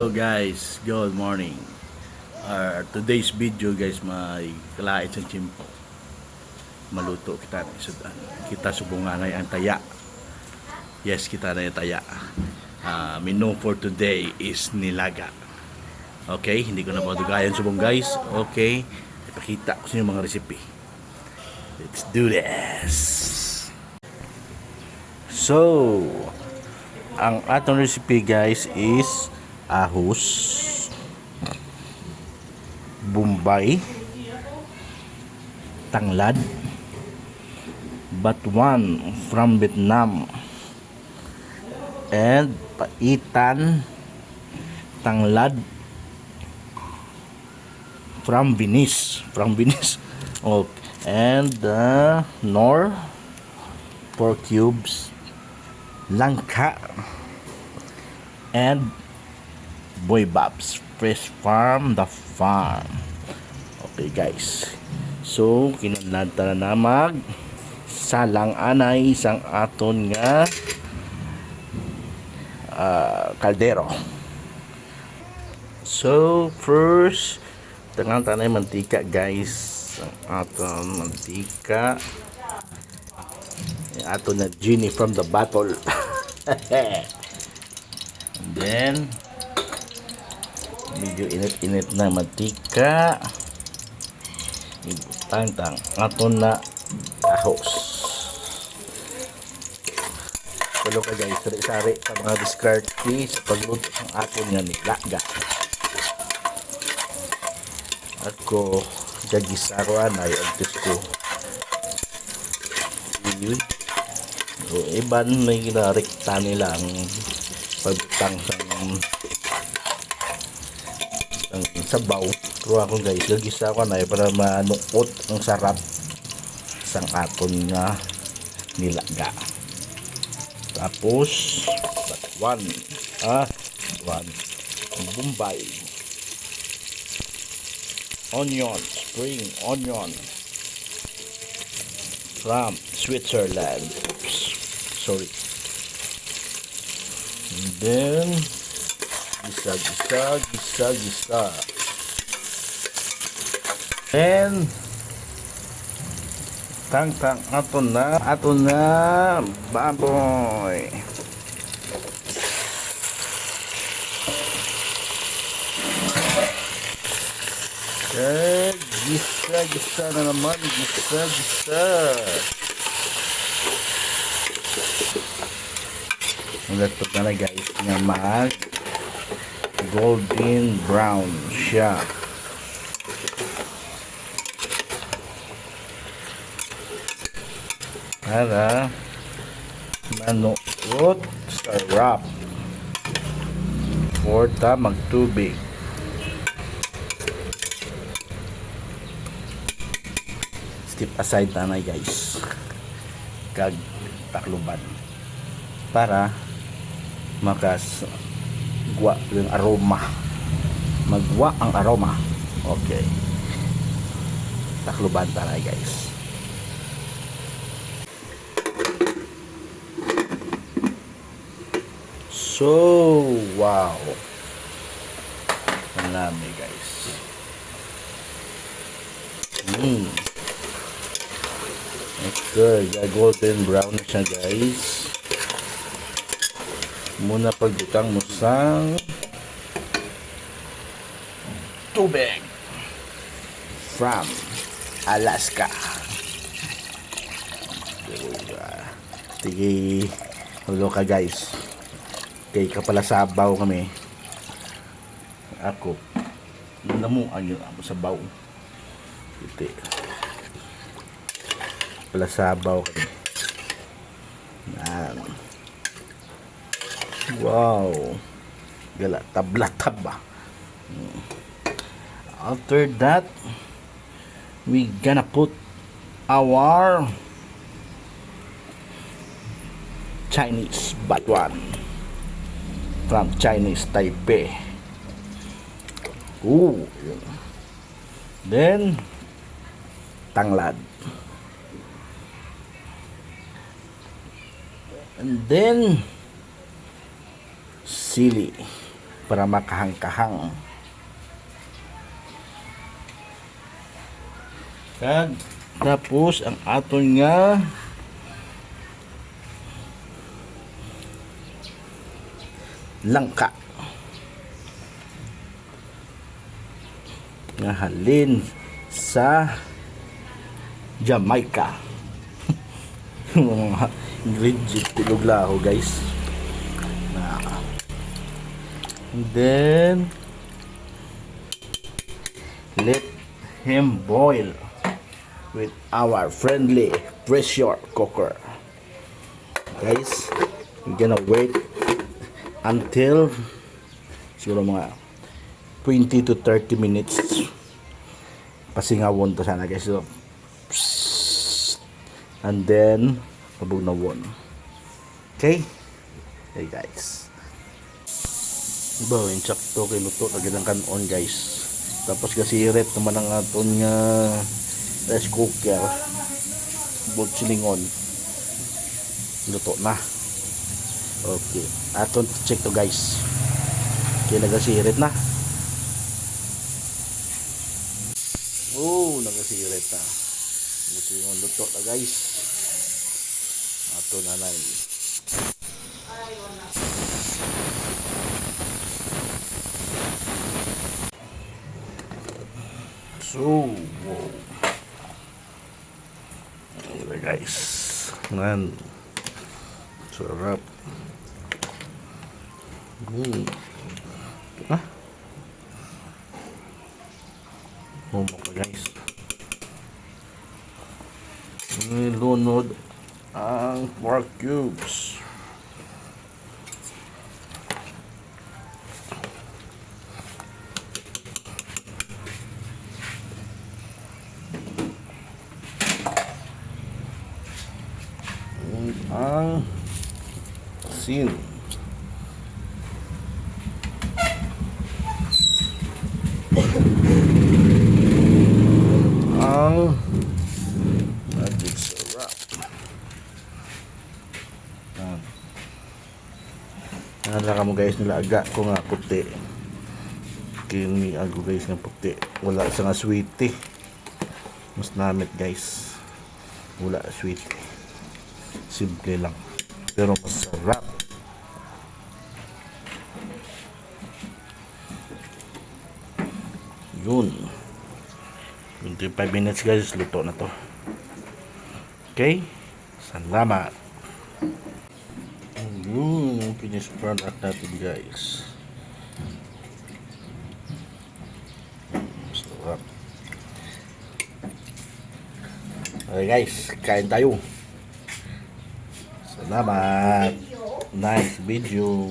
So guys, good morning. Today's video guys, may kalait sa chimpo. Maluto kita na isudan. Kita subunganay ang taya. Yes, kita na yung taya. Menu for today is nilaga. Okay, hindi ko na madugayan subong guys. Okay, ipakita ko sa inyo mga recipe. Let's do this. So, ang atong recipe guys is ahos, Bombay, tanglad, batuan from Vietnam, and paitan, tanglad from Venice, oh, and nor pork cubes, langka, and boy babs fresh from the farm. Okay guys, so kinahanglan ta na mag salang anay isang aton nga kaldero. So first tangang tanay mantika guys, ang aton mantika, yung aton na genie from the bottle. And then medyo init-init na mantika, ibutang aton na ahos. Tulo ka guys, sari-sari sa mga discard sa pagluto ng aton nga nilaga. Ako gagisa ko anay agtis ko so, iban may ginarikta nila ang pagbutang sa sabaw. Pero ako guys, gagisa ko na para manukot ang sarap sang aton nga nilaga. Tapos one Bombay, onion, spring onion from Switzerland. Oops, sorry. And then gisa. And tang aton na baboy. Okay, gisa na naman, gisa. Ito na guys, nga mag golden brown siya. Para manuot sarap or ta magtubig. Step aside na guys, kag takluban para magwa ang aroma. Okay, takluban na guys. So, wow. Ang lami guys. Okay, golden brown na siya guys. Muna pagbutang mo sang tubig from Alaska. Sige, hulo ka guys. Kay kapalasabaw kami. Ako namuan yun ako sa baw. Iti palasabaw kami. Yan. Wow, gala tabla. After that, we gonna put our Chinese batuan from Chinese Taipei. Then tanglad, and then sili para makahang-kahang. Kag tapos ang aton nga langka nga halin sa Jamaica. Mga ingredients tilog laho guys. And then let him boil with our friendly pressure cooker. Guys, we're gonna wait until siguro mga 20 to 30 minutes. Pasingawon to sana guys. So, and then pabog na won. Okay? Hey guys. Iba, yung sakto kay luto lagi ng kanon guys. Tapos kasi ret naman ang aton nga rice cooker. Bot silingon. Luto na. Okay. Aton check to guys. Okay, nagasirit na. Oh, nagasirit na. Nagasirit luto na guys. Aton anay. So, wow. Ayan guys. Nan. Sarap. Ah? Momo ka guys. Nilunod ang pork cubes. Ang asin. Ang magic syrup. Nalaka mo guys, nilaga ko nga puti. Kini ako guys ng puti. Wala sa nga sweetie. Mas namit guys. Wala sweetie. Simple lang. Pero masarap. Yun. 25 minutes guys, luto na to. Okay? Salamat. Yun, finished product natin guys. Masarap. Okay guys, kain tayo. Salamat. Nice video.